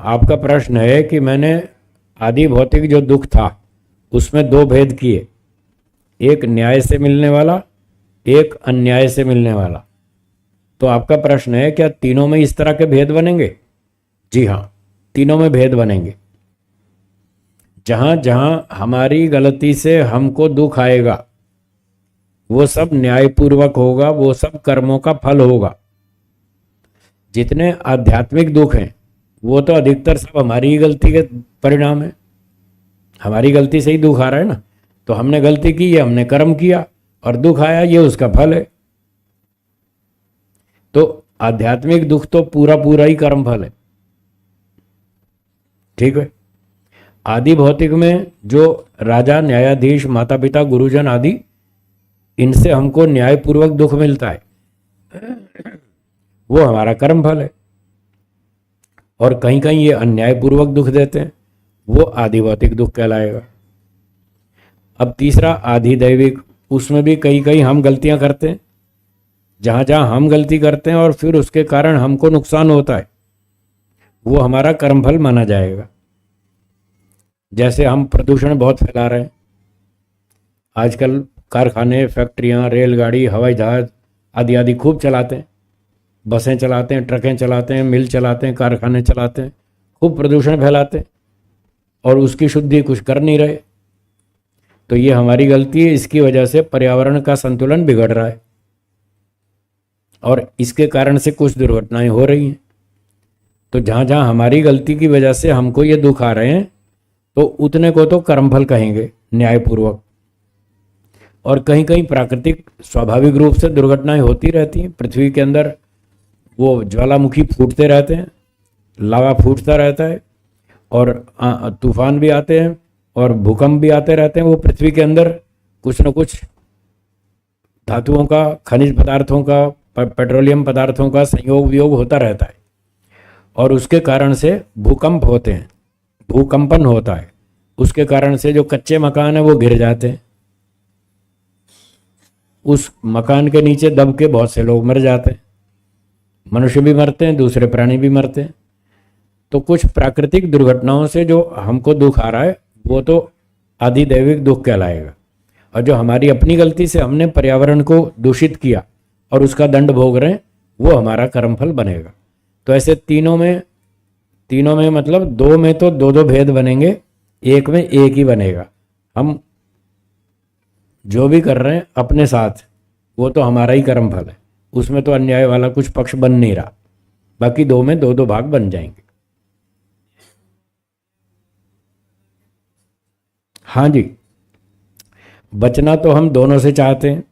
आपका प्रश्न है कि मैंने आदि भौतिक जो दुख था उसमें दो भेद किए, एक न्याय से मिलने वाला, एक अन्याय से मिलने वाला। तो आपका प्रश्न है क्या तीनों में इस तरह के भेद बनेंगे? जी हाँ, तीनों में भेद बनेंगे। जहां जहां हमारी गलती से हमको दुख आएगा वो सब न्यायपूर्वक होगा, वो सब कर्मों का फल होगा। जितने आध्यात्मिक दुख हैं वो तो अधिकतर सब हमारी ही गलती के परिणाम है। हमारी गलती से ही दुख आ रहा है ना। तो हमने गलती की, ये हमने कर्म किया और दुख आया, ये उसका फल है। तो आध्यात्मिक दुख तो पूरा पूरा ही कर्म फल है। ठीक है। आदि भौतिक में जो राजा, न्यायाधीश, माता पिता, गुरुजन आदि, इनसे हमको न्यायपूर्वक दुख मिलता है, वो हमारा कर्म फल है। और कहीं कहीं ये अन्यायपूर्वक दुख देते हैं, वो आदि भौतिक दुख कहलाएगा। अब तीसरा आदि दैविक, उसमें भी कहीं कहीं हम गलतियां करते हैं। जहां जहां हम गलती करते हैं और फिर उसके कारण हमको नुकसान होता है, वो हमारा कर्मफल माना जाएगा। जैसे हम प्रदूषण बहुत फैला रहे हैं आजकल, कारखाने, फैक्ट्रियां, रेलगाड़ी, हवाई जहाज आदि आदि खूब चलाते हैं, बसें चलाते हैं, ट्रकें चलाते हैं, मिल चलाते हैं, कारखाने चलाते हैं, खूब प्रदूषण फैलाते हैं और उसकी शुद्धि कुछ कर नहीं रहे। तो ये हमारी गलती है, इसकी वजह से पर्यावरण का संतुलन बिगड़ रहा है और इसके कारण से कुछ दुर्घटनाएं हो रही हैं। तो जहाँ जहाँ हमारी गलती की वजह से हमको ये दुख आ रहे हैं तो उतने को तो कर्मफल कहेंगे न्यायपूर्वक। और कहीं कहीं प्राकृतिक स्वाभाविक रूप से दुर्घटनाएं होती रहती हैं। पृथ्वी के अंदर वो ज्वालामुखी फूटते रहते हैं, लावा फूटता रहता है और तूफान भी आते हैं और भूकंप भी आते रहते हैं। वो पृथ्वी के अंदर कुछ न कुछ धातुओं का, खनिज पदार्थों का, पेट्रोलियम पदार्थों का संयोग वियोग होता रहता है और उसके कारण से भूकंप होते हैं, भूकंपन होता है। उसके कारण से जो कच्चे मकान है वो गिर जाते हैं, उस मकान के नीचे दब के बहुत से लोग मर जाते हैं, मनुष्य भी मरते हैं, दूसरे प्राणी भी मरते हैं। तो कुछ प्राकृतिक दुर्घटनाओं से जो हमको दुख आ रहा है वो तो आधिदैविक दुख कहलाएगा। और जो हमारी अपनी गलती से हमने पर्यावरण को दूषित किया और उसका दंड भोग रहे हैं, वो हमारा कर्मफल बनेगा। तो ऐसे तीनों में मतलब दो में तो दो दो भेद बनेंगे, एक में एक ही बनेगा। हम जो भी कर रहे हैं अपने साथ, वो तो हमारा ही कर्मफल है, उसमें तो अन्याय वाला कुछ पक्ष बन नहीं रहा। बाकी दो में दो दो भाग बन जाएंगे। हाँ जी, बचना तो हम दोनों से चाहते हैं,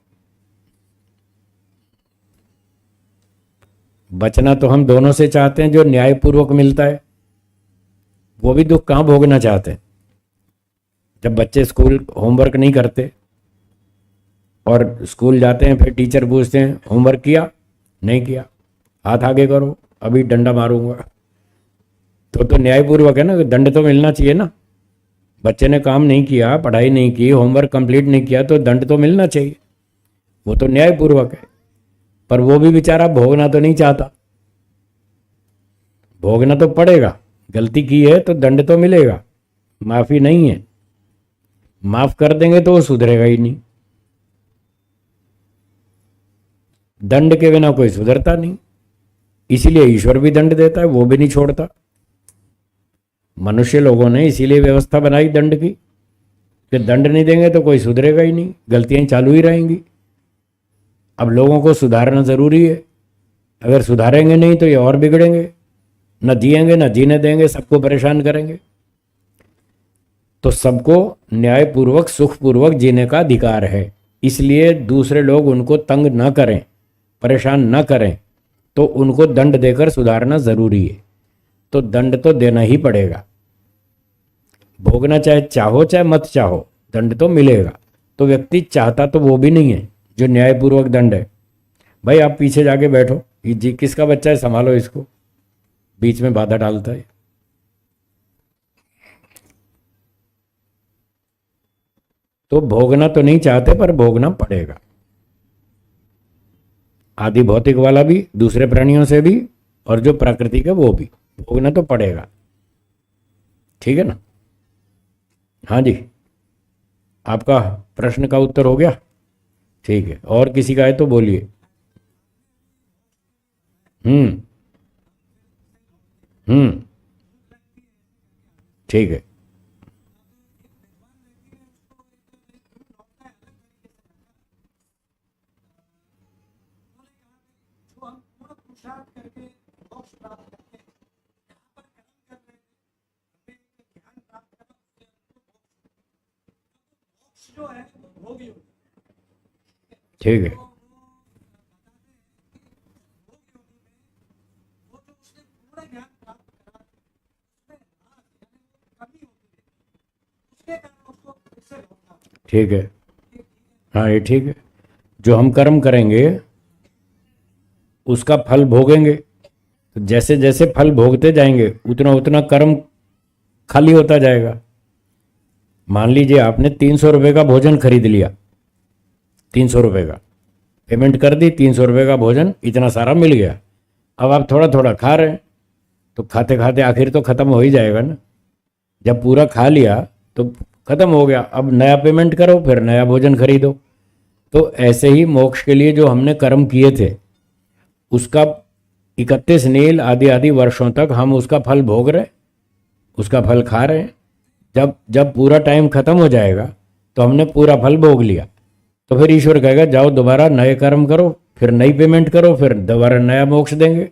बचना तो हम दोनों से चाहते हैं। जो न्यायपूर्वक मिलता है वो भी दुख कहाँ भोगना चाहते हैं। जब बच्चे स्कूल होमवर्क नहीं करते और स्कूल जाते हैं, फिर टीचर पूछते हैं होमवर्क किया? नहीं किया, हाथ आगे करो, अभी डंडा मारूंगा। तो न्यायपूर्वक है ना, दंड तो मिलना चाहिए ना। बच्चे ने काम नहीं किया, पढ़ाई नहीं की, होमवर्क कंप्लीट नहीं किया, तो दंड तो मिलना चाहिए, वो तो न्यायपूर्वक है। पर वो भी बेचारा भोगना तो नहीं चाहता। भोगना तो पड़ेगा, गलती की है तो दंड तो मिलेगा, माफी नहीं है। माफ कर देंगे तो वो सुधरेगा ही नहीं। दंड के बिना कोई सुधरता नहीं, इसीलिए ईश्वर भी दंड देता है, वो भी नहीं छोड़ता। मनुष्य लोगों ने इसीलिए व्यवस्था बनाई दंड की कि दंड नहीं देंगे तो कोई सुधरेगा ही नहीं, गलतियां चालू ही रहेंगी। अब लोगों को सुधारना जरूरी है, अगर सुधारेंगे नहीं तो ये और बिगड़ेंगे, न जिएंगे न जीने देंगे, सबको परेशान करेंगे। तो सबको न्यायपूर्वक सुखपूर्वक जीने का अधिकार है, इसलिए दूसरे लोग उनको तंग न करें, परेशान न करें, तो उनको दंड देकर सुधारना जरूरी है। तो दंड तो देना ही पड़ेगा, भोगना चाहे चाहो चाहे मत चाहो, दंड तो मिलेगा। तो व्यक्ति चाहता तो वो भी नहीं है जो न्यायपूर्वक दंड है। भाई आप पीछे जाके बैठो, ये जी किसका बच्चा है, संभालो इसको, बीच में बाधा डालता है। तो भोगना तो नहीं चाहते पर भोगना पड़ेगा, आदि भौतिक वाला भी, दूसरे प्राणियों से भी, और जो प्राकृतिक है वो भी भोगना तो पड़ेगा। ठीक है ना। हाँ जी, आपका प्रश्न का उत्तर हो गया। ठीक है, और किसी का है तो बोलिए। हम्म। हम्म। ठीक है। ठीक है। ठीक है। हाँ, ये ठीक है। जो हम कर्म करेंगे उसका फल भोगेंगे। तो जैसे जैसे फल भोगते जाएंगे उतना उतना कर्म खाली होता जाएगा। मान लीजिए आपने 300 रुपये का भोजन खरीद लिया, 300 रुपये का पेमेंट कर दी, 300 रुपये का भोजन इतना सारा मिल गया। अब आप थोड़ा थोड़ा खा रहे हैं, तो खाते खाते आखिर तो खत्म हो ही जाएगा ना। जब पूरा खा लिया तो खत्म हो गया, अब नया पेमेंट करो, फिर नया भोजन खरीदो। तो ऐसे ही मोक्ष के लिए जो हमने कर्म किए थे उसका 31 नील आदि आदि वर्षों तक हम उसका फल भोग रहे, उसका फल खा रहे हैं। जब जब पूरा टाइम खत्म हो जाएगा तो हमने पूरा फल भोग लिया, तो फिर ईश्वर कहेगा जाओ दोबारा नए कर्म करो, फिर नई पेमेंट करो, फिर दोबारा नया मोक्ष देंगे।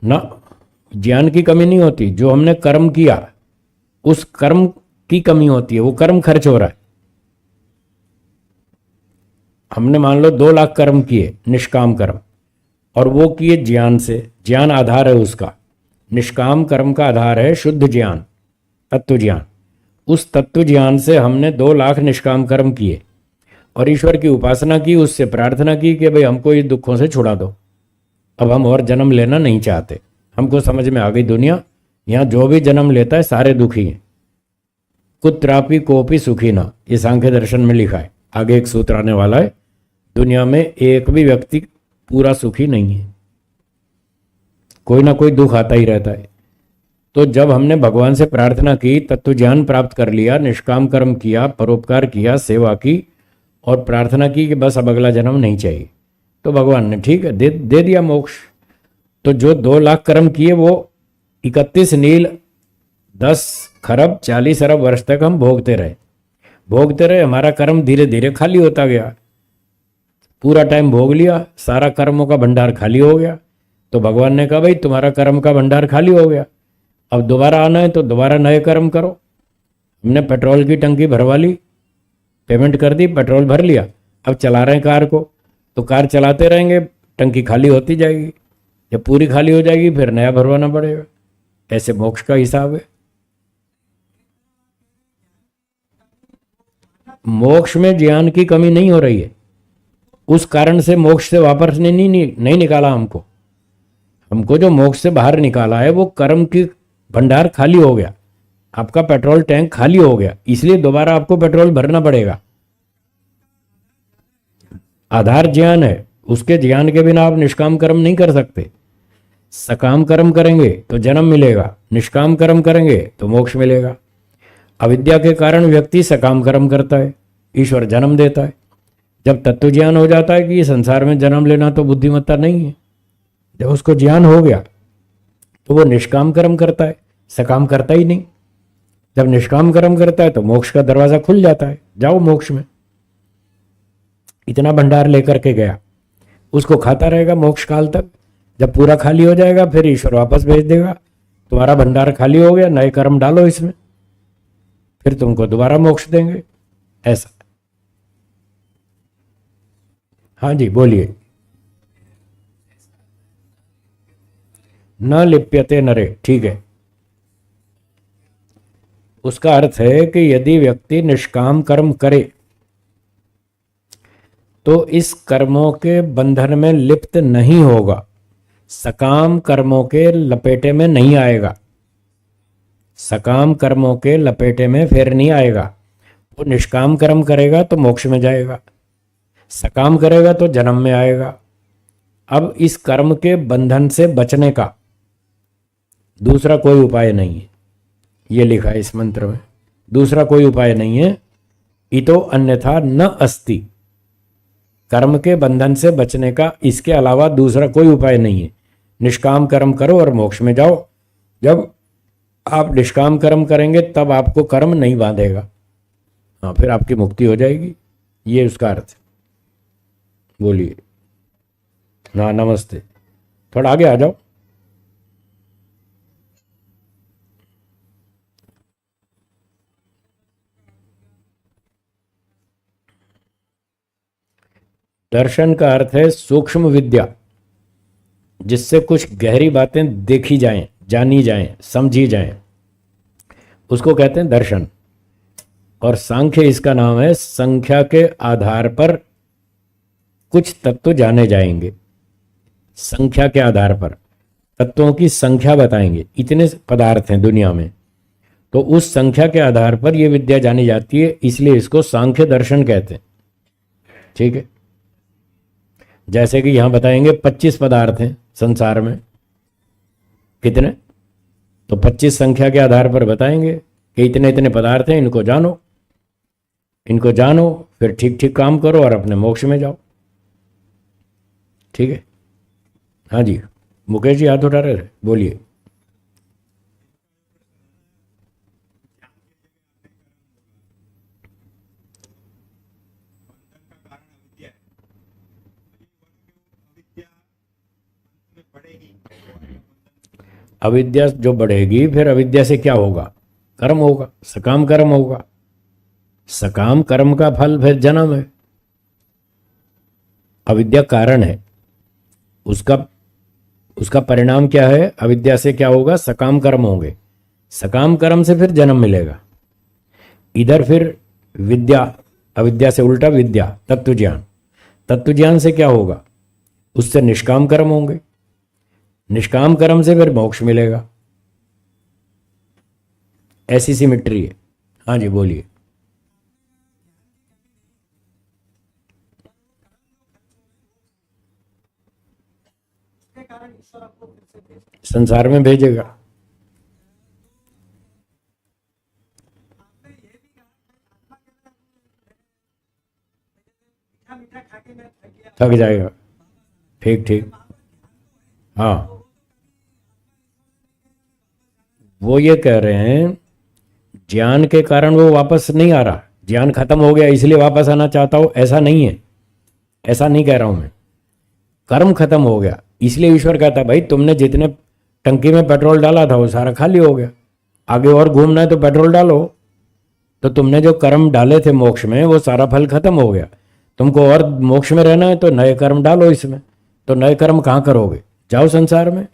ना, ज्ञान की कमी नहीं होती, जो हमने कर्म किया उस कर्म की कमी होती है, वो कर्म खर्च हो रहा है। हमने मान लो 2 लाख कर्म किए निष्काम कर्म, और वो किए ज्ञान से, ज्ञान आधार है उसका। निष्काम कर्म का आधार है शुद्ध ज्ञान, तत्व ज्ञान। उस तत्व ज्ञान से हमने 2 लाख निष्काम कर्म किए और ईश्वर की उपासना की, उससे प्रार्थना की कि भाई हमको ये दुखों से छुड़ा दो, अब हम और जन्म लेना नहीं चाहते। हमको समझ में आ गई दुनिया, यहाँ जो भी जन्म लेता है सारे दुखी हैं। कुत्रापि कोपि सुखी ना, ये सांख्य दर्शन में लिखा है। आगे एक सूत्र आने वाला है, दुनिया में एक भी व्यक्ति पूरा सुखी नहीं है, कोई ना कोई दुख आता ही रहता है। तो जब हमने भगवान से प्रार्थना की, तत्व ज्ञान प्राप्त कर लिया, निष्काम कर्म किया, परोपकार किया, सेवा की और प्रार्थना की कि बस अब अगला जन्म नहीं चाहिए, तो भगवान ने ठीक है दे दिया मोक्ष। तो जो 2 लाख कर्म किए वो 31 नील 10 खरब 40 अरब वर्ष तक हम भोगते रहे। हमारा कर्म धीरे धीरे खाली होता गया, पूरा टाइम भोग लिया, सारा कर्मों का भंडार खाली हो गया। तो भगवान ने कहा भाई तुम्हारा कर्म का भंडार खाली हो गया, अब दोबारा आना है तो दोबारा नए कर्म करो। हमने पेट्रोल की टंकी भरवा ली, पेमेंट कर दी, पेट्रोल भर लिया, अब चला रहे हैं कार को, तो कार चलाते रहेंगे, टंकी खाली होती जाएगी। जब पूरी खाली हो जाएगी फिर नया भरवाना पड़ेगा। ऐसे मोक्ष का हिसाब है। मोक्ष में ज्ञान की कमी नहीं हो रही है, उस कारण से मोक्ष से वापस नहीं निकाला हमको। हमको जो मोक्ष से बाहर निकाला है वो कर्म की भंडार खाली हो गया, आपका पेट्रोल टैंक खाली हो गया, इसलिए दोबारा आपको पेट्रोल भरना पड़ेगा। आधार ज्ञान है, उसके ज्ञान के बिना आप निष्काम कर्म नहीं कर सकते। सकाम कर्म करेंगे तो जन्म मिलेगा, निष्काम कर्म करेंगे तो मोक्ष मिलेगा। अविद्या के कारण व्यक्ति सकाम कर्म करता है, ईश्वर जन्म देता है। जब तत्व ज्ञान हो जाता है कि ये संसार में जन्म लेना तो बुद्धिमत्ता नहीं है, जब उसको ज्ञान हो गया तो वो निष्काम कर्म करता है, सकाम करता ही नहीं। जब निष्काम कर्म करता है तो मोक्ष का दरवाजा खुल जाता है, जाओ मोक्ष में। इतना भंडार लेकर के गया, उसको खाता रहेगा मोक्ष काल तक। जब पूरा खाली हो जाएगा फिर ईश्वर वापस भेज देगा, तुम्हारा भंडार खाली हो गया, नए कर्म डालो इसमें, फिर तुमको दोबारा मोक्ष देंगे। ऐसा। हाँ जी बोलिए। न लिप्यते नरे, ठीक है। उसका अर्थ है कि यदि व्यक्ति निष्काम कर्म करे तो इस कर्मों के बंधन में लिप्त नहीं होगा, सकाम कर्मों के लपेटे में नहीं आएगा, सकाम कर्मों के लपेटे में फिर नहीं आएगा। वो निष्काम कर्म करेगा तो मोक्ष में जाएगा, सकाम करेगा तो जन्म में आएगा। अब इस कर्म के बंधन से बचने का दूसरा कोई उपाय नहीं है, ये लिखा है इस मंत्र में। दूसरा कोई उपाय नहीं है। इतो अन्यथा न अस्ति, कर्म के बंधन से बचने का इसके अलावा दूसरा कोई उपाय नहीं है। निष्काम कर्म करो और मोक्ष में जाओ। जब आप निष्काम कर्म करेंगे तब आपको कर्म नहीं बांधेगा, हाँ, फिर आपकी मुक्ति हो जाएगी। ये उसका अर्थ है। बोलिए। हाँ, नमस्ते। थोड़ा आगे आ जाओ। दर्शन का अर्थ है सूक्ष्म विद्या, जिससे कुछ गहरी बातें देखी जाएं, जानी जाएं, समझी जाएं, उसको कहते हैं दर्शन। और सांख्य इसका नाम है। संख्या के आधार पर कुछ तत्व जाने जाएंगे। संख्या के आधार पर तत्वों की संख्या बताएंगे। इतने पदार्थ हैं दुनिया में, तो उस संख्या के आधार पर यह विद्या जानी जाती है, इसलिए इसको सांख्य दर्शन कहते हैं। ठीक है। जैसे कि यहां बताएंगे 25 पदार्थ हैं संसार में। कितने? तो 25 संख्या के आधार पर बताएंगे कि इतने इतने पदार्थ हैं, इनको जानो, इनको जानो, फिर ठीक ठीक काम करो और अपने मोक्ष में जाओ। ठीक है। हाँ जी, मुकेश जी हाथ उठा रहे थे, बोलिए। अविद्या जो बढ़ेगी, फिर अविद्या से क्या होगा? कर्म होगा, सकाम कर्म होगा। सकाम कर्म का फल फिर जन्म है। अविद्या कारण है, उसका परिणाम क्या है? अविद्या से क्या होगा? सकाम कर्म होंगे। सकाम कर्म से फिर जन्म मिलेगा। इधर फिर विद्या, अविद्या से उल्टा विद्या, तत्व ज्ञान। तत्व ज्ञान से क्या होगा? उससे निष्काम कर्म होंगे। निष्काम कर्म से फिर मोक्ष मिलेगा। ऐसी सिमिट्री है। हाँ जी, बोलिए। संसार में भेजेगा। थक जाएगा। ठीक ठीक। हाँ, वो ये कह रहे हैं ज्ञान के कारण वो वापस नहीं आ रहा। ज्ञान खत्म हो गया इसलिए वापस आना चाहता हूं, ऐसा नहीं है। ऐसा नहीं कह रहा हूं मैं। कर्म खत्म हो गया इसलिए ईश्वर कहता है भाई तुमने जितने टंकी में पेट्रोल डाला था वो सारा खाली हो गया, आगे और घूमना है तो पेट्रोल डालो। तो तुमने जो कर्म डाले थे मोक्ष में वो सारा फल खत्म हो गया। तुमको और मोक्ष में रहना है तो नए कर्म डालो इसमें। तो नए कर्म कहाँ करोगे? जाओ संसार में,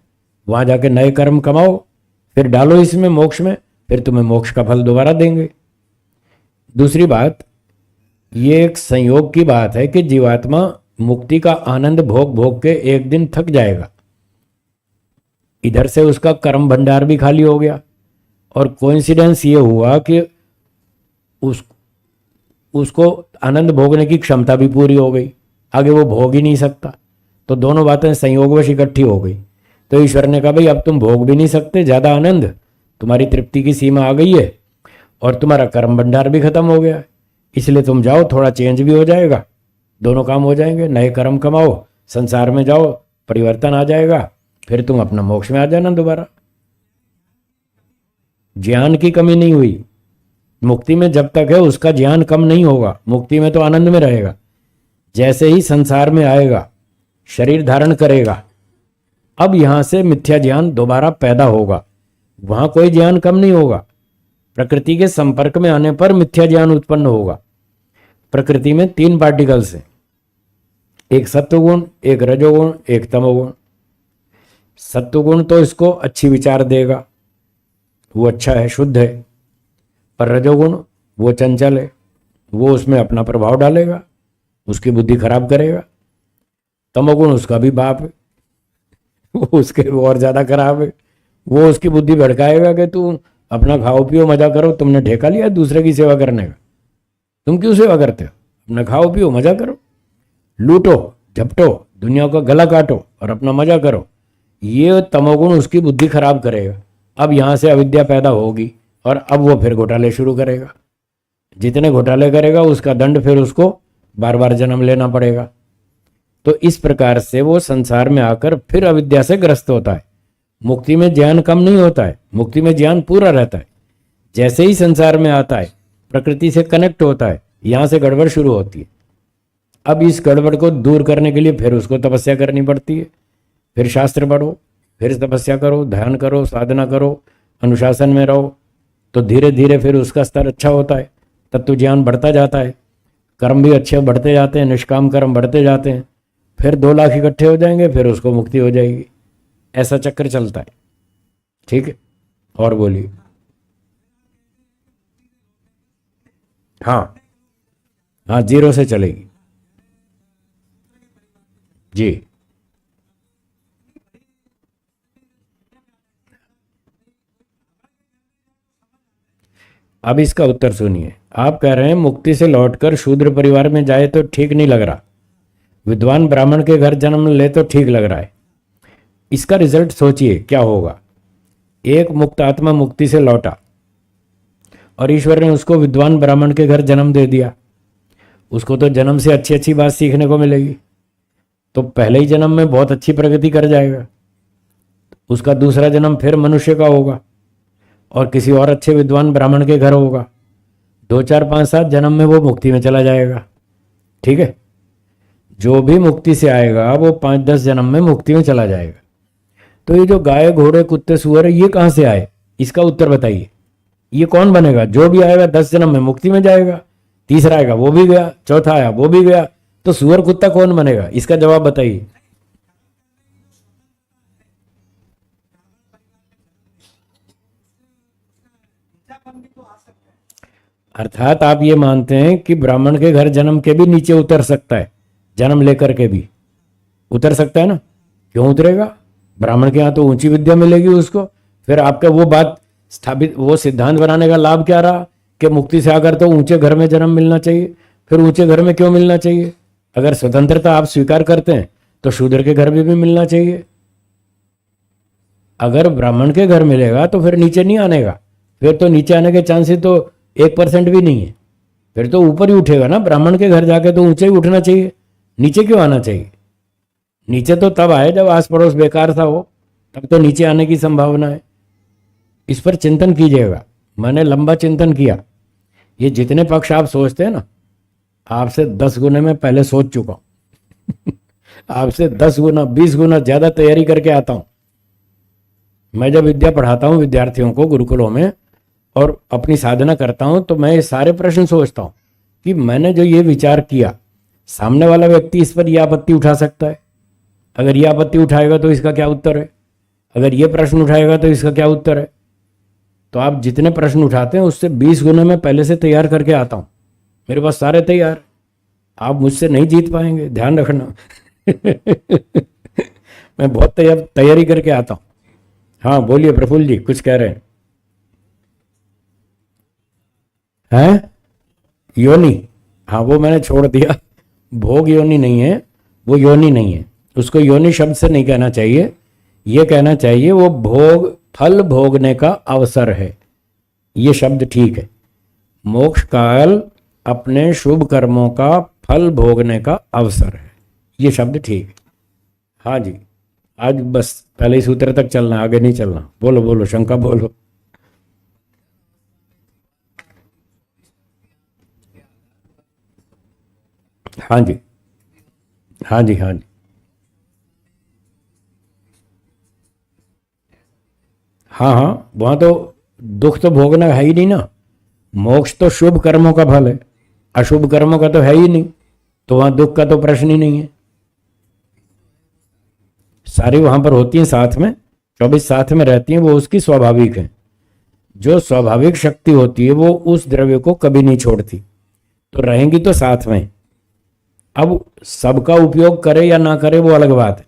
वहां जाके नए कर्म कमाओ, फिर डालो इसमें मोक्ष में, फिर तुम्हें मोक्ष का फल दोबारा देंगे। दूसरी बात, ये एक संयोग की बात है कि जीवात्मा मुक्ति का आनंद भोग भोग के एक दिन थक जाएगा। इधर से उसका कर्म भंडार भी खाली हो गया, और कोइंसिडेंस ये हुआ कि उसको आनंद भोगने की क्षमता भी पूरी हो गई, आगे वो भोग ही नहीं सकता। तो दोनों बातें संयोगवश इकट्ठी हो गई। तो ईश्वर ने कहा भाई अब तुम भोग भी नहीं सकते ज्यादा आनंद, तुम्हारी तृप्ति की सीमा आ गई है और तुम्हारा कर्म भंडार भी खत्म हो गया है, इसलिए तुम जाओ, थोड़ा चेंज भी हो जाएगा, दोनों काम हो जाएंगे। नए कर्म कमाओ, संसार में जाओ, परिवर्तन आ जाएगा, फिर तुम अपना मोक्ष में आ जाना दोबारा। ज्ञान की कमी नहीं हुई। मुक्ति में जब तक है उसका ज्ञान कम नहीं होगा, मुक्ति में तो आनंद में रहेगा। जैसे ही संसार में आएगा, शरीर धारण करेगा, अब यहां से मिथ्या ज्ञान दोबारा पैदा होगा। वहां कोई ज्ञान कम नहीं होगा। प्रकृति के संपर्क में आने पर मिथ्या ज्ञान उत्पन्न होगा। प्रकृति में 3 पार्टिकल्स हैं, एक सत्वगुण, एक रजोगुण, एक तमोगुण। सत्वगुण तो इसको अच्छी विचार देगा, वो अच्छा है, शुद्ध है। पर रजोगुण वो चंचल है, वो उसमें अपना प्रभाव डालेगा, उसकी बुद्धि खराब करेगा। तमोगुण उसका भी बाप है, वो उसके और ज्यादा खराब है। वो उसकी बुद्धि भड़काएगा कि तू अपना खाओ पियो मजा करो, तुमने ठेका लिया दूसरे की सेवा करने का, तुम क्यों सेवा करते हो? अपना खाओ पियो मजा करो, लूटो झपटो, दुनिया का गला काटो, और अपना मजा करो। ये तमोगुण उसकी बुद्धि खराब करेगा। अब यहाँ से अविद्या पैदा होगी और अब वो फिर घोटाले शुरू करेगा। जितने घोटाले करेगा उसका दंड फिर उसको बार बार जन्म लेना पड़ेगा। तो इस प्रकार से वो संसार में आकर फिर अविद्या से ग्रस्त होता है। मुक्ति में ज्ञान कम नहीं होता है, मुक्ति में ज्ञान पूरा रहता है। जैसे ही संसार में आता है, प्रकृति से कनेक्ट होता है, यहां से गड़बड़ शुरू होती है। अब इस गड़बड़ को दूर करने के लिए फिर उसको तपस्या करनी पड़ती है। फिर शास्त्र पढ़ो, फिर तपस्या करो, ध्यान करो, साधना करो, अनुशासन में रहो, तो धीरे धीरे फिर उसका स्तर अच्छा होता है, तत्व ज्ञान बढ़ता जाता है, कर्म भी अच्छे बढ़ते जाते हैं, निष्काम कर्म बढ़ते जाते हैं। फिर 2 लाख इकट्ठे हो जाएंगे, फिर उसको मुक्ति हो जाएगी। ऐसा चक्कर चलता है। ठीक है, और बोलिए। हाँ हाँ, 0 से चलेगी जी। अब इसका उत्तर सुनिए। आप कह रहे हैं मुक्ति से लौटकर शूद्र परिवार में जाए तो ठीक नहीं लग रहा, विद्वान ब्राह्मण के घर जन्म ले तो ठीक लग रहा है। इसका रिजल्ट सोचिए क्या होगा। एक मुक्त आत्मा मुक्ति से लौटा और ईश्वर ने उसको विद्वान ब्राह्मण के घर जन्म दे दिया। उसको तो जन्म से अच्छी अच्छी बात सीखने को मिलेगी, तो पहले ही जन्म में बहुत अच्छी प्रगति कर जाएगा। उसका दूसरा जन्म फिर मनुष्य का होगा और किसी और अच्छे विद्वान ब्राह्मण के घर होगा। 2 4 5 7 जन्म में वो मुक्ति में चला जाएगा। ठीक है, जो भी मुक्ति से आएगा वो 5 10 जन्म में मुक्ति में चला जाएगा। तो ये जो गाय घोड़े कुत्ते सुअर है, ये कहाँ से आए? इसका उत्तर बताइए। ये कौन बनेगा? जो भी आएगा 10 जन्म में मुक्ति में जाएगा, तीसरा आएगा वो भी गया, चौथा आया वो भी गया, तो सुअर कुत्ता कौन बनेगा? इसका जवाब बताइए। अर्थात आप ये मानते हैं कि ब्राह्मण के घर जन्म के भी नीचे उतर सकता है, जन्म लेकर के भी उतर सकता है ना? क्यों उतरेगा? ब्राह्मण के यहाँ तो ऊंची विद्या मिलेगी उसको। फिर आपका वो बात स्थापित, वो सिद्धांत बनाने का लाभ क्या रहा कि मुक्ति से आकर तो ऊंचे घर में जन्म मिलना चाहिए। फिर ऊंचे घर में क्यों मिलना चाहिए? अगर स्वतंत्रता आप स्वीकार करते हैं तो शूद्र के घर में भी मिलना चाहिए। अगर ब्राह्मण के घर मिलेगा तो फिर नीचे नहीं आने का, फिर तो नीचे आने के चांसेस तो 1% भी नहीं है। फिर तो ऊपर ही उठेगा ना। ब्राह्मण के घर जाके तो ऊंचे ही उठना चाहिए, नीचे क्यों आना चाहिए? नीचे तो तब आए जब आस पड़ोस बेकार था हो, तब तो नीचे आने की संभावना है। इस पर चिंतन कीजिएगा। मैंने लंबा चिंतन किया। ये जितने पक्ष आप सोचते हैं ना, आपसे 10 गुने में पहले सोच चुका हूं। आपसे 10 गुना 20 गुना ज्यादा तैयारी करके आता हूं। मैं जब विद्या पढ़ाता हूं विद्यार्थियों को गुरुकुलों में और अपनी साधना करता हूं, तो मैं ये सारे प्रश्न सोचता हूं कि मैंने जो ये विचार किया, सामने वाला व्यक्ति इस पर यह आपत्ति उठा सकता है। अगर यह आपत्ति उठाएगा तो इसका क्या उत्तर है? अगर ये प्रश्न उठाएगा तो इसका क्या उत्तर है? तो आप जितने प्रश्न उठाते हैं उससे 20 गुना मैं पहले से तैयार करके आता हूं। मेरे पास सारे तैयार। आप मुझसे नहीं जीत पाएंगे, ध्यान रखना। मैं बहुत तैयारी करके आता हूं। हाँ बोलिए प्रफुल्ल जी, कुछ कह रहे हैं? हैं? योनि? हाँ वो मैंने छोड़ दिया। भोग योनि नहीं है, वो योनि नहीं है। उसको योनि शब्द से नहीं कहना चाहिए, ये कहना चाहिए वो भोग, फल भोगने का अवसर है। ये शब्द ठीक है। मोक्ष काल अपने शुभ कर्मों का फल भोगने का अवसर है, ये शब्द ठीक है। हाँ जी, आज बस पहले ही सूत्र तक चलना, आगे नहीं चलना। बोलो बोलो शंका बोलो। हाँ जी, हाँ जी, हाँ जी, हाँ हाँ, वहां तो दुख तो भोगना है ही नहीं ना। मोक्ष तो शुभ कर्मों का फल है, अशुभ कर्मों का तो है ही नहीं, तो वहां दुख का तो प्रश्न ही नहीं है। सारी वहां पर होती हैं साथ में, 24 साथ में रहती हैं, वो उसकी स्वाभाविक है। जो स्वाभाविक शक्ति होती है वो उस द्रव्य को कभी नहीं छोड़ती, तो रहेंगी तो साथ में। अब सबका उपयोग करे या ना करे वो अलग बात है।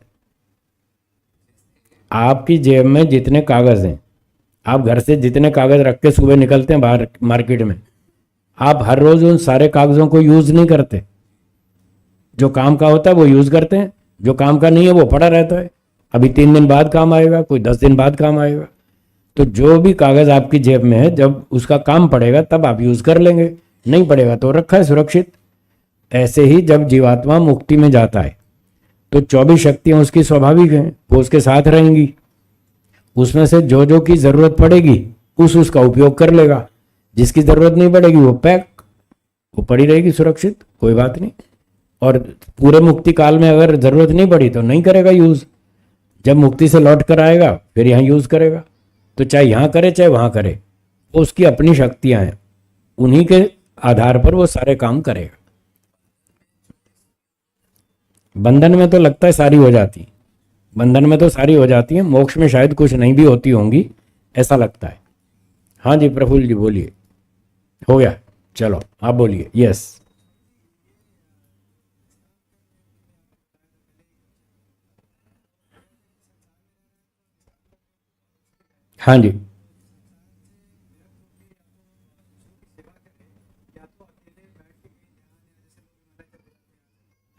आपकी जेब में जितने कागज हैं, आप घर से जितने कागज रख के सुबह निकलते हैं बाहर मार्केट में, आप हर रोज उन सारे कागजों को यूज नहीं करते। जो काम का होता है वो यूज करते हैं, जो काम का नहीं है वो पड़ा रहता है, अभी 3 दिन बाद काम आएगा, कोई 10 दिन बाद काम आएगा। तो जो भी कागज आपकी जेब में है, जब उसका काम पड़ेगा तब आप यूज कर लेंगे, नहीं पड़ेगा तो रखा है सुरक्षित। ऐसे ही जब जीवात्मा मुक्ति में जाता है तो 24 शक्तियां उसकी स्वाभाविक हैं, वो उसके साथ रहेंगी। उसमें से जो जो की जरूरत पड़ेगी उसका उपयोग कर लेगा, जिसकी जरूरत नहीं पड़ेगी वो पैक, वो पड़ी रहेगी सुरक्षित, कोई बात नहीं। और पूरे मुक्ति काल में अगर जरूरत नहीं पड़ी तो नहीं करेगा यूज, जब मुक्ति से लौट कर आएगा फिर यहाँ यूज करेगा। तो चाहे यहाँ करे चाहे वहां करे, वो उसकी अपनी शक्तियां हैं, उन्हीं के आधार पर वो सारे काम करेगा। बंधन में तो लगता है सारी हो जाती, बंधन में तो सारी हो जाती है, मोक्ष में शायद कुछ नहीं भी होती होंगी, ऐसा लगता है। हाँ जी प्रफुल्ल जी बोलिए। हो गया, चलो आप बोलिए। यस, हाँ जी,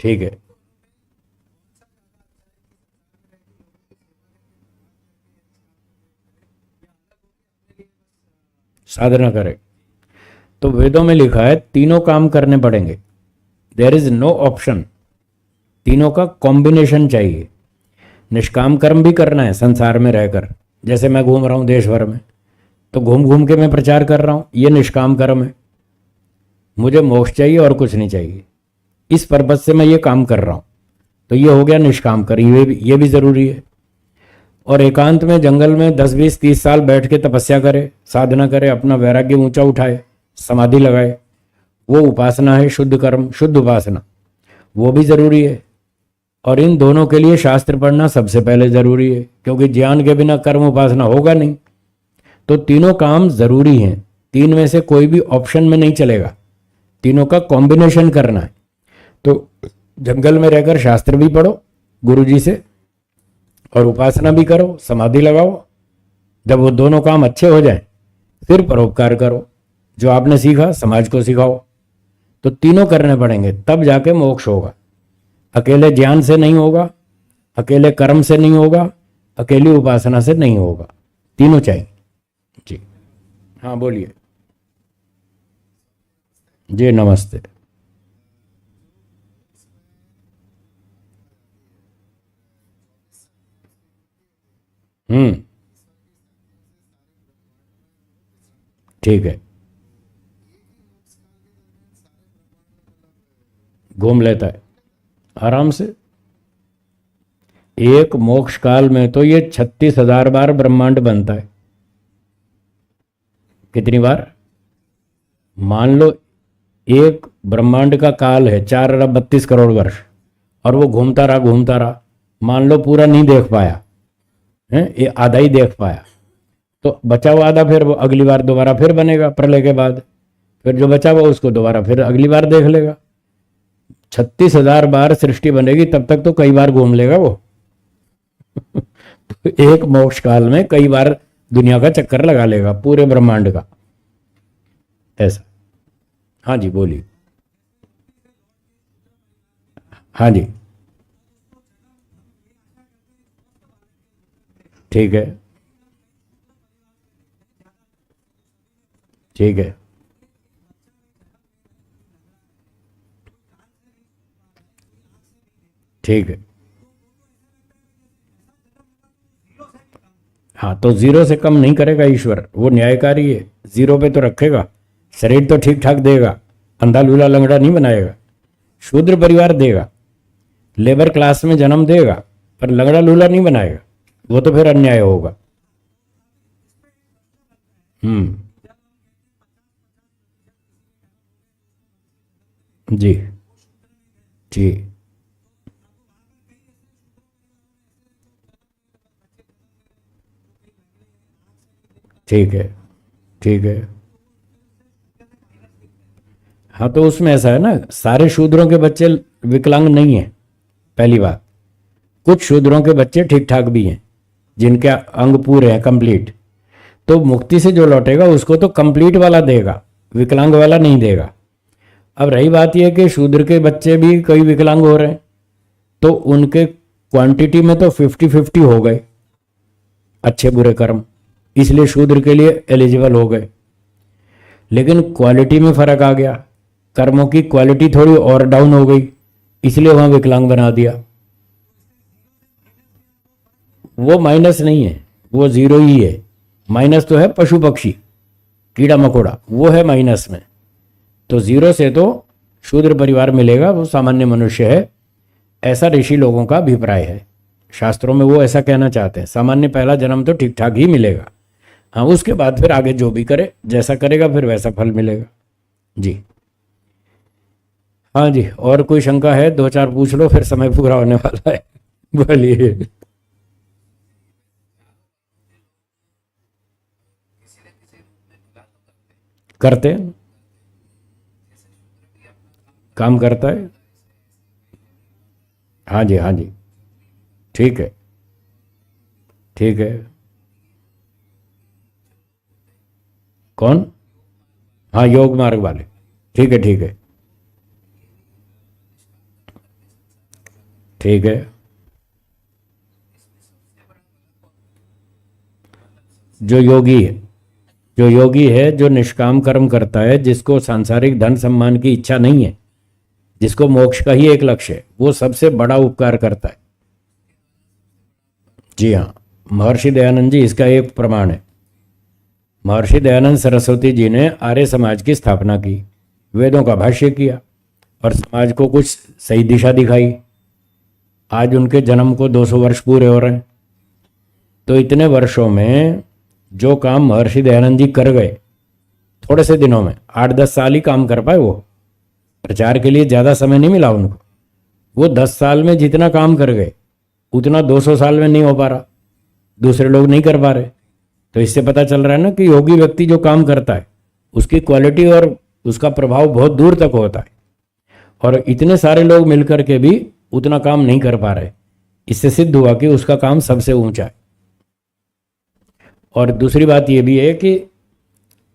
ठीक है, साधना करें। तो वेदों में लिखा है तीनों काम करने पड़ेंगे, देयर इज नो ऑप्शन, तीनों का कॉम्बिनेशन चाहिए। निष्काम कर्म भी करना है संसार में रहकर, जैसे मैं घूम रहा हूँ देश भर में, तो घूम घूम के मैं प्रचार कर रहा हूँ, ये निष्काम कर्म है। मुझे मोक्ष चाहिए और कुछ नहीं चाहिए, इस पर्पज से मैं ये काम कर रहा हूँ, तो ये हो गया निष्काम कर्म, ये भी जरूरी है। और एकांत में जंगल में 10 20 30 साल बैठ के तपस्या करे, साधना करे, अपना वैराग्य ऊंचा उठाए, समाधि लगाए, वो उपासना है, शुद्ध कर्म, शुद्ध उपासना, वो भी जरूरी है। और इन दोनों के लिए शास्त्र पढ़ना सबसे पहले जरूरी है, क्योंकि ज्ञान के बिना कर्म उपासना होगा नहीं। तो तीनों काम जरूरी हैं, तीन में से कोई भी ऑप्शन में नहीं चलेगा, तीनों का कॉम्बिनेशन करना है। तो जंगल में रहकर शास्त्र भी पढ़ो गुरु जी से, और उपासना भी करो, समाधि लगाओ। जब वो दोनों काम अच्छे हो जाएं फिर परोपकार करो, जो आपने सीखा समाज को सिखाओ। तो तीनों करने पड़ेंगे, तब जाके मोक्ष होगा। अकेले ज्ञान से नहीं होगा, अकेले कर्म से नहीं होगा, अकेली उपासना से नहीं होगा, तीनों चाहिए। जी हाँ बोलिए। जी नमस्ते। हम्म, ठीक है, घूम लेता है आराम से। एक मोक्ष काल में तो ये 36,000 बार ब्रह्मांड बनता है। कितनी बार? मान लो एक ब्रह्मांड का काल है 4 अरब 32 करोड़ वर्ष, और वो घूमता रहा, मान लो पूरा नहीं देख पाया है, ये आधा ही देख पाया, तो बचा हुआ आधा फिर वो अगली बार दोबारा फिर बनेगा प्रलय के बाद, फिर जो बचा हुआ उसको दोबारा फिर अगली बार देख लेगा। 36,000 बार सृष्टि बनेगी, तब तक तो कई बार घूम लेगा वो। तो एक मोक्ष काल में कई बार दुनिया का चक्कर लगा लेगा, पूरे ब्रह्मांड का, ऐसा। हाँ जी बोलिए। हाँ जी, ठीक है, ठीक है, ठीक है। हाँ, तो जीरो से कम नहीं करेगा ईश्वर, वो न्यायकारी है, जीरो पे तो रखेगा। शरीर तो ठीक ठाक देगा, अंधा लूला लंगड़ा नहीं बनाएगा। शूद्र परिवार देगा, लेबर क्लास में जन्म देगा, पर लंगड़ा लूला नहीं बनाएगा, वो तो फिर अन्याय होगा। हम्म, जी जी, ठीक है, ठीक है। हाँ, तो उसमें ऐसा है ना, सारे शूद्रों के बच्चे विकलांग नहीं हैं, पहली बात। कुछ शूद्रों के बच्चे ठीक ठाक भी हैं, जिनके अंग पूरे हैं, कंप्लीट। तो मुक्ति से जो लौटेगा उसको तो कंप्लीट वाला देगा, विकलांग वाला नहीं देगा। अब रही बात यह कि शूद्र के बच्चे भी कई विकलांग हो रहे हैं, तो उनके क्वांटिटी में तो 50-50 हो गए अच्छे बुरे कर्म, इसलिए शूद्र के लिए एलिजिबल हो गए। लेकिन क्वालिटी में फर्क आ गया, कर्मों की क्वालिटी थोड़ी और डाउन हो गई, इसलिए वहां विकलांग बना दिया। वो माइनस नहीं है, वो जीरो ही है। माइनस तो है पशु पक्षी कीड़ा मकोड़ा, वो है माइनस में। तो जीरो से तो शूद्र परिवार मिलेगा, वो सामान्य मनुष्य है, ऐसा ऋषि लोगों का अभिप्राय है। शास्त्रों में वो ऐसा कहना चाहते हैं, सामान्य पहला जन्म तो ठीक ठाक ही मिलेगा। हाँ, उसके बाद फिर आगे जो भी करे, जैसा करेगा फिर वैसा फल मिलेगा। जी हाँ जी, और कोई शंका है? 2-4 पूछ लो, फिर समय पूरा होने वाला है। बोलिए। करते हैं, काम करता है। हाँ जी, हाँ जी, ठीक है, ठीक है। कौन? हाँ, योग मार्ग वाले, ठीक है, ठीक है, ठीक है। जो योगी है, जो योगी है, जो निष्काम कर्म करता है, जिसको सांसारिक धन सम्मान की इच्छा नहीं है, जिसको मोक्ष का ही एक लक्ष्य है, वो सबसे बड़ा उपकार करता है। जी हाँ, महर्षि दयानंद जी इसका एक प्रमाण है। महर्षि दयानंद सरस्वती जी ने आर्य समाज की स्थापना की, वेदों का भाष्य किया और समाज को कुछ सही दिशा दिखाई। आज उनके जन्म को 200 वर्ष पूरे हो रहे हैं। तो इतने वर्षों में जो काम महर्षि दयानंद जी कर गए, थोड़े से दिनों में 8-10 साल ही काम कर पाए। वो प्रचार के लिए ज़्यादा समय नहीं मिला उनको। वो 10 साल में जितना काम कर गए उतना 200 साल में नहीं हो पा रहा, दूसरे लोग नहीं कर पा रहे। तो इससे पता चल रहा है ना कि योगी व्यक्ति जो काम करता है उसकी क्वालिटी और उसका प्रभाव बहुत दूर तक होता है, और इतने सारे लोग मिलकर के भी उतना काम नहीं कर पा रहे। इससे सिद्ध हुआ कि उसका काम सबसे ऊंचा है। और दूसरी बात यह भी है कि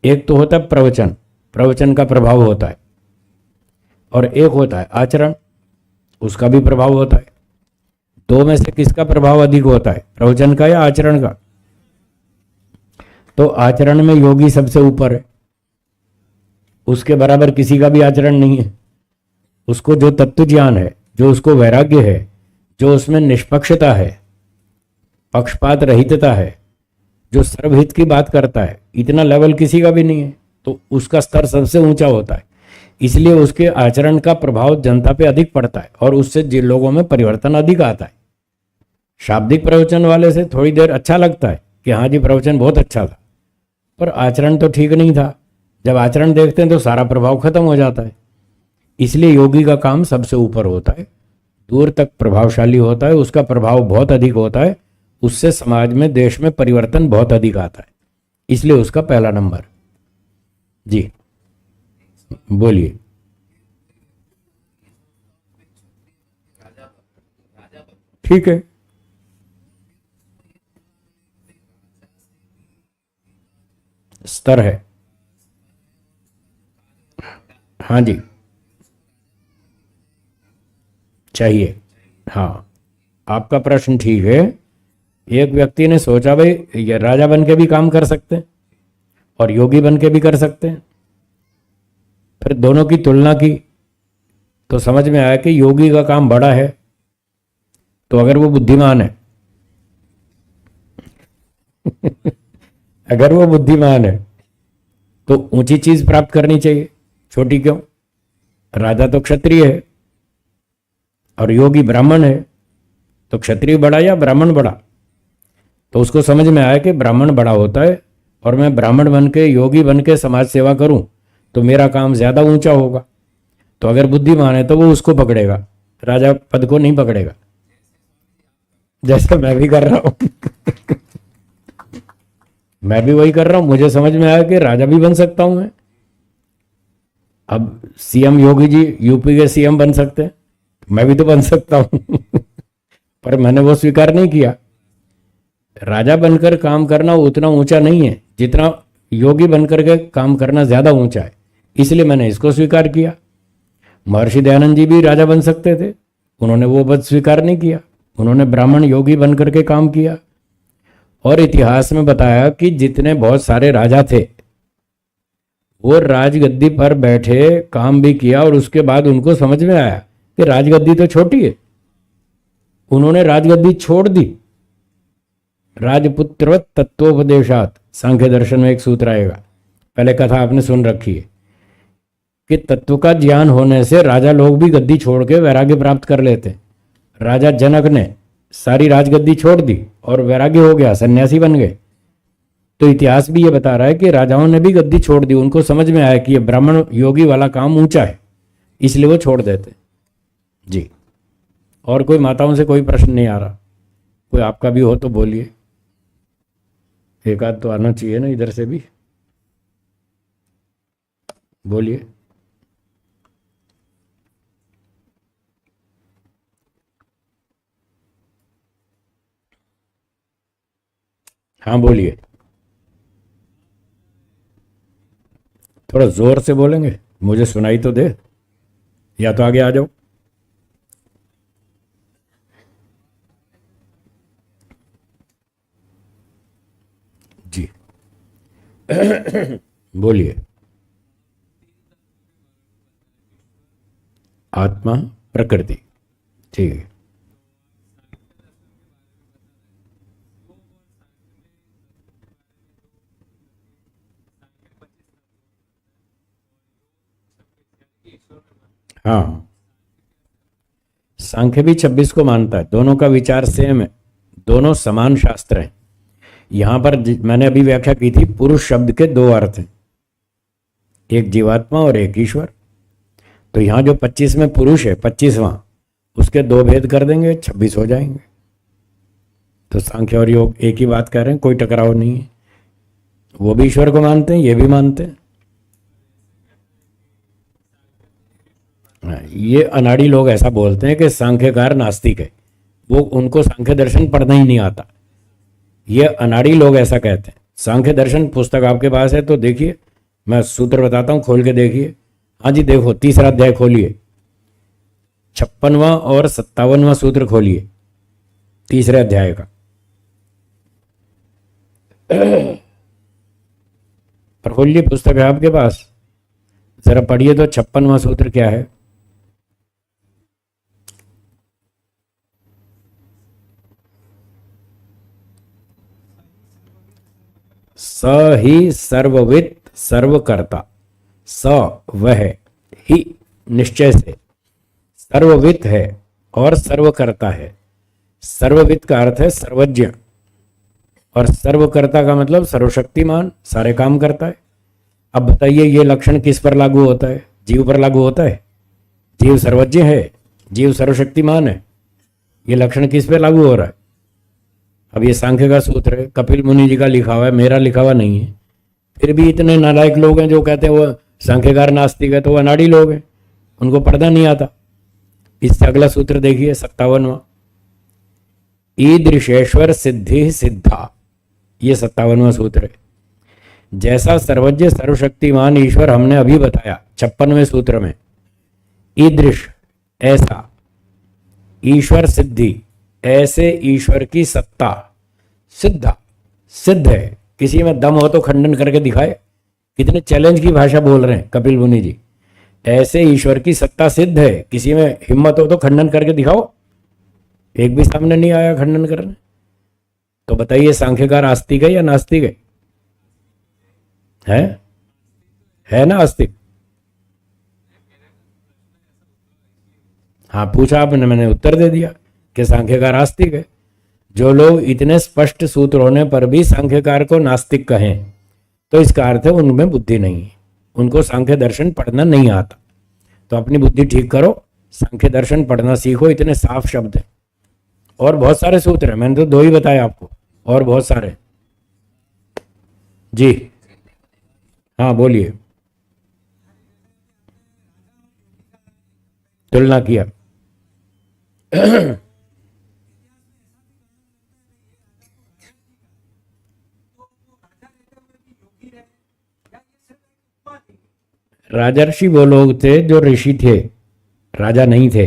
एक तो होता है प्रवचन, प्रवचन का प्रभाव होता है, और एक होता है आचरण, उसका भी प्रभाव होता है। दो में से किसका प्रभाव अधिक होता है, प्रवचन का या आचरण का? तो आचरण में योगी सबसे ऊपर है, उसके बराबर किसी का भी आचरण नहीं है। उसको जो तत्व ज्ञान है, जो उसको वैराग्य है, जो उसमें निष्पक्षता है, पक्षपात रहितता है, जो सर्वहित की बात करता है, इतना लेवल किसी का भी नहीं है। तो उसका स्तर सबसे ऊंचा होता है, इसलिए उसके आचरण का प्रभाव जनता पे अधिक पड़ता है और उससे जिन लोगों में परिवर्तन अधिक आता है। शाब्दिक प्रवचन वाले से थोड़ी देर अच्छा लगता है कि हाँ जी प्रवचन बहुत अच्छा था, पर आचरण तो ठीक नहीं था। जब आचरण देखते हैं तो सारा प्रभाव खत्म हो जाता है। इसलिए योगी का काम सबसे ऊपर होता है, दूर तक प्रभावशाली होता है, उसका प्रभाव बहुत अधिक होता है, उससे समाज में, देश में परिवर्तन बहुत अधिक आता है, इसलिए उसका पहला नंबर। जी बोलिए। ठीक है, स्तर है। हाँ जी, चाहिए। हाँ, आपका प्रश्न ठीक है। एक व्यक्ति ने सोचा भाई ये राजा बन के भी काम कर सकते हैं और योगी बन के भी कर सकते हैं। फिर दोनों की तुलना की तो समझ में आया कि योगी का काम बड़ा है। तो अगर वो बुद्धिमान है अगर वो बुद्धिमान है तो ऊंची चीज प्राप्त करनी चाहिए, छोटी क्यों? राजा तो क्षत्रिय है और योगी ब्राह्मण है, तो क्षत्रिय बड़ा या ब्राह्मण बड़ा? तो उसको समझ में आया कि ब्राह्मण बड़ा होता है, और मैं ब्राह्मण बन के, योगी बन के समाज सेवा करूं तो मेरा काम ज्यादा ऊंचा होगा। तो अगर बुद्धिमान है तो वो उसको पकड़ेगा, राजा पद को नहीं पकड़ेगा, जैसा मैं भी कर रहा हूं। मैं भी वही कर रहा हूं। मुझे समझ में आया कि राजा भी बन सकता हूं मैं। अब सीएम योगी जी यूपी के सीएम बन सकते हैं, मैं भी तो बन सकता हूं। पर मैंने वो स्वीकार नहीं किया। राजा बनकर काम करना उतना ऊंचा नहीं है जितना योगी बनकर के काम करना ज्यादा ऊंचा है, इसलिए मैंने इसको स्वीकार किया। महर्षि दयानंद जी भी राजा बन सकते थे, उन्होंने वो पद स्वीकार नहीं किया, उन्होंने ब्राह्मण योगी बन करके काम किया। और इतिहास में बताया कि जितने बहुत सारे राजा थे वो राजगद्दी पर बैठे, काम भी किया, और उसके बाद उनको समझ में आया कि राजगद्दी तो छोटी है, उन्होंने राजगद्दी छोड़ दी। राजपुत्र तत्वोपदेशात, सांख्य दर्शन में एक सूत्र आएगा, पहले कथा आपने सुन रखी है कि तत्व का ज्ञान होने से राजा लोग भी गद्दी छोड़ के वैराग्य प्राप्त कर लेते। राजा जनक ने सारी राजगद्दी छोड़ दी और वैराग्य हो गया, सन्यासी बन गए। तो इतिहास भी ये बता रहा है कि राजाओं ने भी गद्दी छोड़ दी, उनको समझ में आया कि ये ब्राह्मण योगी वाला काम ऊंचा है, इसलिए वो छोड़ देते। जी, और कोई माताओं से कोई प्रश्न नहीं आ रहा? कोई आपका भी हो तो बोलिए, एक आध तो आना चाहिए ना इधर से भी, बोलिए। हाँ बोलिए, थोड़ा जोर से बोलेंगे, मुझे सुनाई तो दे, या तो आगे आ जाओ। जी बोलिए। आत्मा, प्रकृति, ठीक है। हाँ, सांख्य भी 26 को मानता है, दोनों का विचार सेम है, दोनों समान शास्त्र हैं। यहां पर मैंने अभी व्याख्या की थी, पुरुष शब्द के दो अर्थ हैं, एक जीवात्मा और एक ईश्वर। तो यहां जो 25 में पुरुष है, 25वां, उसके दो भेद कर देंगे, 26 हो जाएंगे। तो सांख्य और योग एक ही बात कह रहे हैं, कोई टकराव नहीं है। वो भी ईश्वर को मानते हैं, ये भी मानते हैं। ये अनाड़ी लोग ऐसा बोलते हैं कि सांख्यकार नास्तिक है, वो उनको सांख्य दर्शन पढ़ना ही नहीं आता। ये अनाड़ी लोग ऐसा कहते हैं। सांख्य दर्शन पुस्तक आपके पास है तो देखिए, मैं सूत्र बताता हूं, खोल के देखिए। हाँ जी देखो, तीसरा अध्याय खोलिए, 56वां और 57वां सूत्र खोलिए, तीसरे अध्याय का। पर खोलिए, पुस्तक है आपके पास, जरा पढ़िए तो 56वां सूत्र क्या है। स ही सर्ववित सर्वकर्ता, स वह ही निश्चय से सर्ववित है और सर्वकर्ता है। सर्ववित का अर्थ है सर्वज्ञ, और सर्वकर्ता का मतलब सर्वशक्तिमान, सारे काम करता है। अब बताइए ये लक्षण किस पर लागू होता है? जीव पर लागू होता है। जीव सर्वज्ञ है, जीव सर्वशक्तिमान है, ये लक्षण किस पे लागू हो रहा है? अब ये सांख्य का सूत्र है, कपिल मुनि जी का लिखा हुआ है, मेरा लिखा हुआ नहीं है। फिर भी इतने नालायक लोग हैं जो कहते हैं वो सांख्यकार नास्तिक है, तो वो अनाड़ी लोग हैं, उनको पढ़ना नहीं आता। इससे अगला सूत्र देखिए, 57वां, ईदृशेश्वर सिद्धि सिद्धा, ये 57वां सूत्र है। जैसा सर्वज्ञ सर्वशक्तिमान ईश्वर हमने अभी बताया 56वें सूत्र में, ईदृश ऐसा, ईश्वर सिद्धि ऐसे ईश्वर की सत्ता, सिद्धा सिद्ध है। किसी में दम हो तो खंडन करके दिखाए, कितने चैलेंज की भाषा बोल रहे हैं कपिल मुनि जी। ऐसे ईश्वर की सत्ता सिद्ध है, किसी में हिम्मत हो तो खंडन करके दिखाओ। एक भी सामने नहीं आया खंडन करने। तो बताइए सांख्यकार आस्तिक है या नास्तिक है ना आस्तिक? हाँ पूछा आपने, मैंने उत्तर दे दिया कि सांख्यकार आस्तिक है। जो लोग इतने स्पष्ट सूत्र होने पर भी सांख्यकार को नास्तिक कहें तो इसका अर्थ है उनमें बुद्धि नहीं है, उनको सांख्य दर्शन पढ़ना नहीं आता। तो अपनी बुद्धि ठीक करो, सांख्य दर्शन पढ़ना सीखो, इतने साफ शब्द हैं। और बहुत सारे सूत्र हैं, मैंने तो दो ही बताए आपको, और बहुत सारे। जी हाँ बोलिए। तुलना किया राजर्षि वो लोग थे जो ऋषि थे, राजा नहीं थे।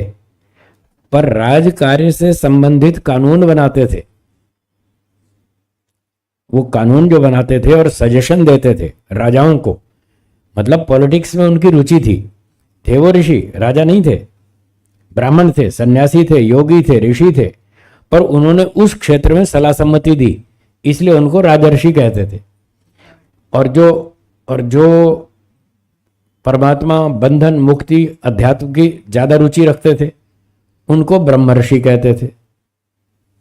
पर राज कार्य से संबंधित कानून बनाते थे। वो कानून जो बनाते थे और सजेशन देते थे राजाओं को, मतलब पॉलिटिक्स में उनकी रुचि थी। थे वो ऋषि, राजा नहीं थे, ब्राह्मण थे, सन्यासी थे, योगी थे, ऋषि थे, पर उन्होंने उस क्षेत्र में सलाह सम्मति दी, इसलिए उनको राजर्षि कहते थे। और जो परमात्मा, बंधन, मुक्ति, अध्यात्म की ज्यादा रुचि रखते थे, उनको ब्रह्मर्षि कहते थे।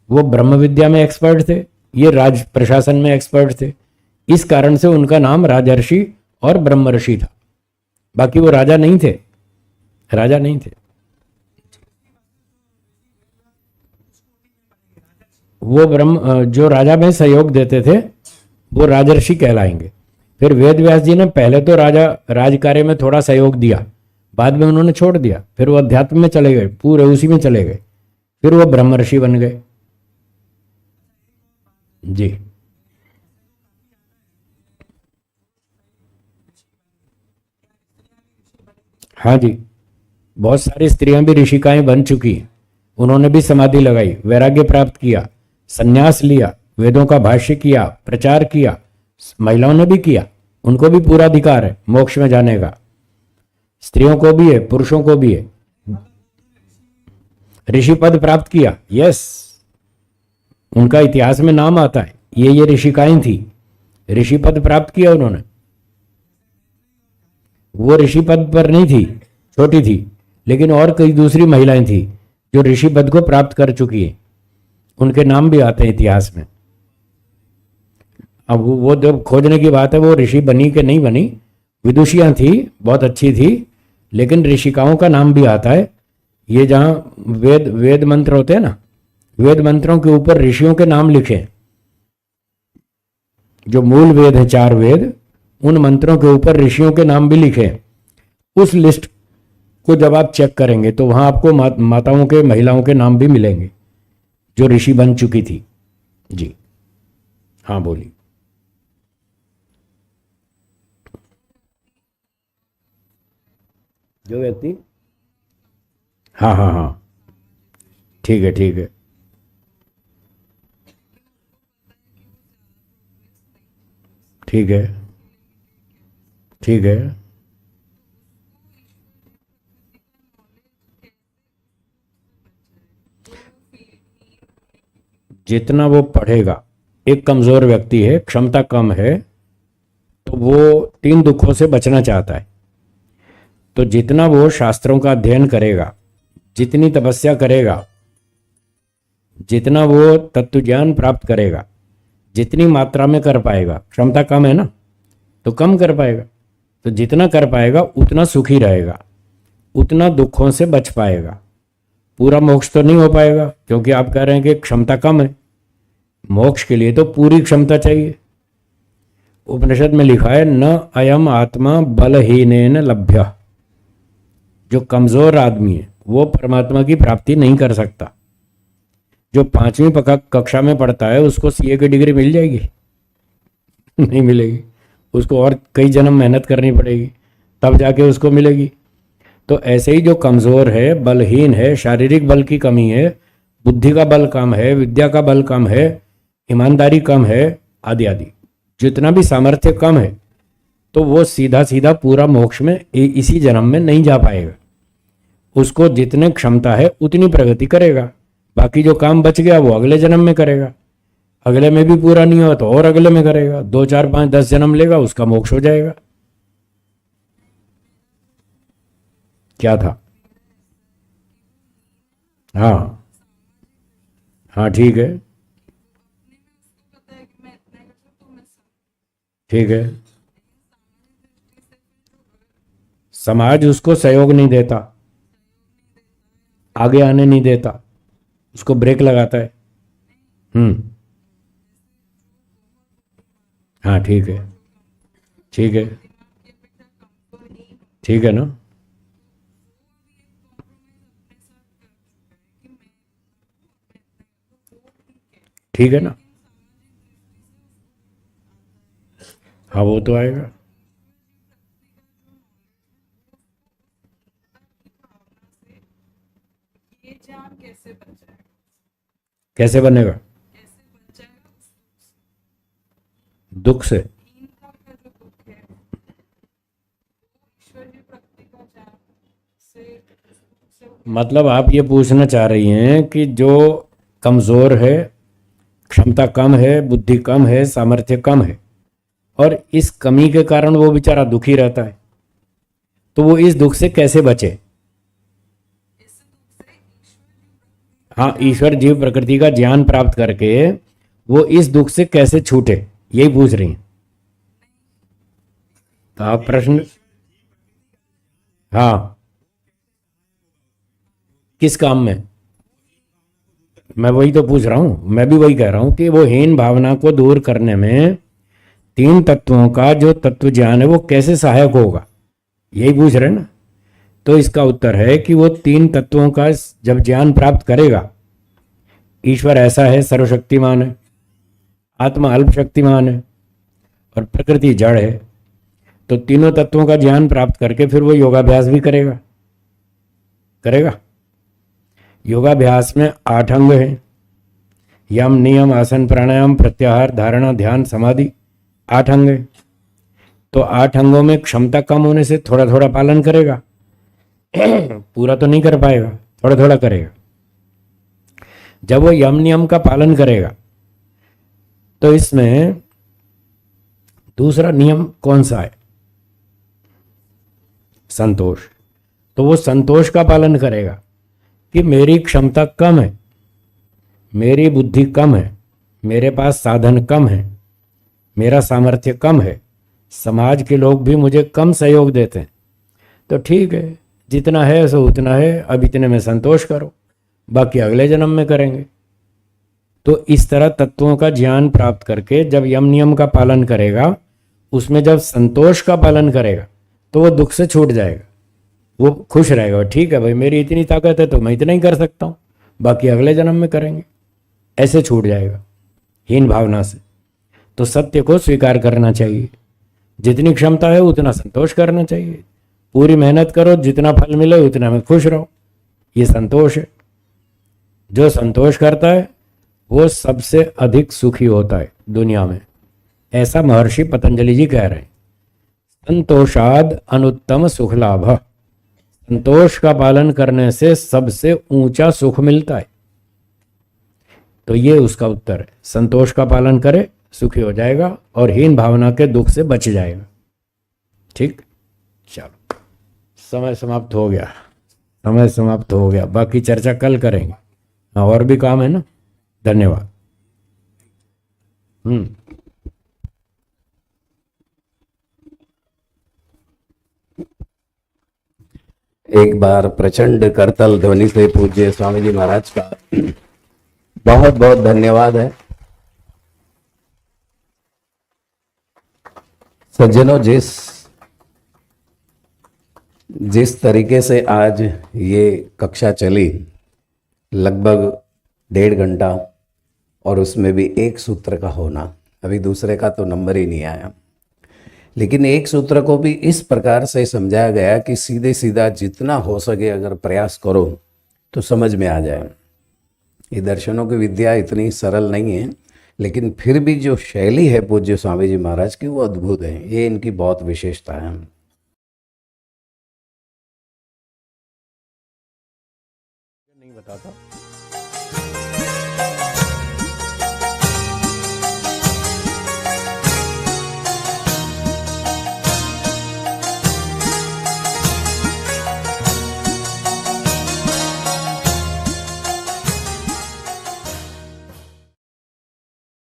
वो ब्रह्म विद्या में एक्सपर्ट थे, ये राज प्रशासन में एक्सपर्ट थे। इस कारण से उनका नाम राजर्षि और ब्रह्मर्षि था। बाकी वो राजा नहीं थे, राजा नहीं थे। वो ब्रह्म जो राजा में सहयोग देते थे वो राजर्षि कहलाएंगे। फिर वेद व्यास जी ने पहले तो राज कार्य में थोड़ा सहयोग दिया, बाद में उन्होंने छोड़ दिया, फिर वो अध्यात्म में चले गए, पूरे उसी में चले गए, फिर वो ब्रह्मर्षि बन गए। जी हाँ जी, बहुत सारी स्त्रियां भी ऋषिकाएं बन चुकी हैं। उन्होंने भी समाधि लगाई, वैराग्य प्राप्त किया, संन्यास लिया, वेदों का भाष्य किया, प्रचार किया। महिलाओं ने भी किया, उनको भी पूरा अधिकार है मोक्ष में जाने का। स्त्रियों को भी है, पुरुषों को भी है। ऋषि पद प्राप्त किया, यस, उनका इतिहास में नाम आता है, ये ऋषिकाएं थी, ऋषि पद प्राप्त किया उन्होंने। वो ऋषि पद पर नहीं थी, छोटी थी, लेकिन और कई दूसरी महिलाएं थी जो ऋषि पद को प्राप्त कर चुकी है, उनके नाम भी आते हैं इतिहास में। अब वो जब खोजने की बात है, वो ऋषि बनी कि नहीं बनी, विदुषियां थी, बहुत अच्छी थी, लेकिन ऋषिकाओं का नाम भी आता है। ये जहां वेद मंत्र होते हैं ना, वेद मंत्रों के ऊपर ऋषियों के नाम लिखे, जो मूल वेद है, 4 वेद, उन मंत्रों के ऊपर ऋषियों के नाम भी लिखे। उस लिस्ट को जब आप चेक करेंगे तो वहां आपको माताओं के, महिलाओं के नाम भी मिलेंगे जो ऋषि बन चुकी थी। जी हाँ बोलिए। जो व्यक्ति, हाँ हाँ हाँ, ठीक है ठीक है ठीक है ठीक है। जितना वो पढ़ेगा, एक कमजोर व्यक्ति है, क्षमता कम है, तो वो 3 दुखों से बचना चाहता है। तो जितना वो शास्त्रों का अध्ययन करेगा, जितनी तपस्या करेगा, जितना वो तत्व ज्ञान प्राप्त करेगा, जितनी मात्रा में कर पाएगा, क्षमता कम है ना, तो कम कर पाएगा, तो जितना कर पाएगा उतना सुखी रहेगा, उतना दुखों से बच पाएगा। पूरा मोक्ष तो नहीं हो पाएगा, क्योंकि आप कह रहे हैं कि क्षमता कम है। मोक्ष के लिए तो पूरी क्षमता चाहिए। उपनिषद में लिखा है, न अयम आत्मा बलहीनेन लभ्य। जो कमजोर आदमी है वो परमात्मा की प्राप्ति नहीं कर सकता। जो 5वीं कक्षा में पढ़ता है उसको सीए की डिग्री मिल जाएगी? नहीं मिलेगी, उसको और कई जन्म मेहनत करनी पड़ेगी, तब जाके उसको मिलेगी। तो ऐसे ही जो कमजोर है, बलहीन है, शारीरिक बल की कमी है, बुद्धि का बल कम है, विद्या का बल कम है, ईमानदारी कम है, आदि आदि, जितना भी सामर्थ्य कम है, तो वो सीधा सीधा पूरा मोक्ष में इसी जन्म में नहीं जा पाएगा। उसको जितने क्षमता है उतनी प्रगति करेगा, बाकी जो काम बच गया वो अगले जन्म में करेगा। अगले में भी पूरा नहीं हुआ तो और अगले में करेगा, 2 4 5 10 जन्म लेगा, उसका मोक्ष हो जाएगा। क्या था? हाँ हाँ ठीक है ठीक है। समाज उसको सहयोग नहीं देता, आगे आने नहीं देता, उसको ब्रेक लगाता है। हम्म। हाँ ठीक है ठीक है ठीक है ना। ठीक है ना। हाँ वो तो आएगा। ये जान कैसे बन जाएगा, कैसे बनेगा? कैसे बन जाएगा उस दुख से। हीनता का जो दुख है, ईश्वर की प्रकृति का ज्ञान से मतलब आप ये पूछना चाह रही हैं कि जो कमज़ोर है, क्षमता कम है, बुद्धि कम है, सामर्थ्य कम है, और इस कमी के कारण वो बेचारा दुखी रहता है, तो वो इस दुख से कैसे बचे? इस दुख से हाँ, ईश्वर जीव प्रकृति का ज्ञान प्राप्त करके वो इस दुख से कैसे छूटे, यही पूछ रही हैं। तो आप प्रश्न, हाँ, किस काम में? मैं वही तो पूछ रहा हूं, मैं भी वही कह रहा हूं कि वो हीन भावना को दूर करने में तीन तत्वों का जो तत्व ज्ञान है वो कैसे सहायक होगा, यही पूछ रहे हैं ना। तो इसका उत्तर है कि वो तीन तत्वों का जब ज्ञान प्राप्त करेगा, ईश्वर ऐसा है, सर्वशक्तिमान है, आत्मा अल्प शक्तिमान है, और प्रकृति जड़ है, तो तीनों तत्वों का ज्ञान प्राप्त करके फिर वो योगाभ्यास भी करेगा। करेगा। योगाभ्यास में 8 अंग हैं, यम, नियम, आसन, प्राणायाम, प्रत्याहार, धारणा, ध्यान, समाधि, 8 अंग हैं। तो 8 अंगों में क्षमता कम होने से थोड़ा थोड़ा पालन करेगा, पूरा तो नहीं कर पाएगा, थोड़ा थोड़ा करेगा। जब वो यम नियम का पालन करेगा तो इसमें दूसरा नियम कौन सा है? संतोष। तो वो संतोष का पालन करेगा कि मेरी क्षमता कम है, मेरी बुद्धि कम है, मेरे पास साधन कम है, मेरा सामर्थ्य कम है, समाज के लोग भी मुझे कम सहयोग देते हैं, तो ठीक है, जितना है सो उतना है, अब इतने में संतोष करो, बाकी अगले जन्म में करेंगे। तो इस तरह तत्वों का ज्ञान प्राप्त करके जब यम नियम का पालन करेगा, उसमें जब संतोष का पालन करेगा तो वो दुख से छूट जाएगा, वो खुश रहेगा, ठीक है भाई मेरी इतनी ताकत है तो मैं इतना ही कर सकता हूँ, बाकी अगले जन्म में करेंगे, ऐसे छूट जाएगा हीन भावना से। तो सत्य को स्वीकार करना चाहिए, जितनी क्षमता है उतना संतोष करना चाहिए, पूरी मेहनत करो, जितना फल मिले उतना में खुश रहो, ये संतोष है। जो संतोष करता है वो सबसे अधिक सुखी होता है दुनिया में, ऐसा महर्षि पतंजलि जी कह रहे हैं। संतोषाद अनुत्तम सुख लाभ, संतोष का पालन करने से सबसे ऊंचा सुख मिलता है। तो ये उसका उत्तर है, संतोष का पालन करे सुखी हो जाएगा और हीन भावना के दुख से बच जाएगा। ठीक, चलो समय समाप्त हो गया, समय समाप्त हो गया, बाकी चर्चा कल करेंगे। हाँ, और भी काम है ना। धन्यवाद। एक बार प्रचंड करतल ध्वनि से पूज्य स्वामी जी महाराज का बहुत बहुत धन्यवाद है। सज्जनों, जिस तरीके से आज ये कक्षा चली, लगभग 1.5 घंटा, और उसमें भी एक सूत्र का होना, अभी दूसरे का तो नंबर ही नहीं आया, लेकिन एक सूत्र को भी इस प्रकार से समझाया गया कि सीधे सीधा जितना हो सके अगर प्रयास करो तो समझ में आ जाए। ये दर्शनों की विद्या इतनी सरल नहीं है, लेकिन फिर भी जो शैली है पूज्य स्वामी जी महाराज की वो अद्भुत है, ये इनकी बहुत विशेषता है। नहीं बताता।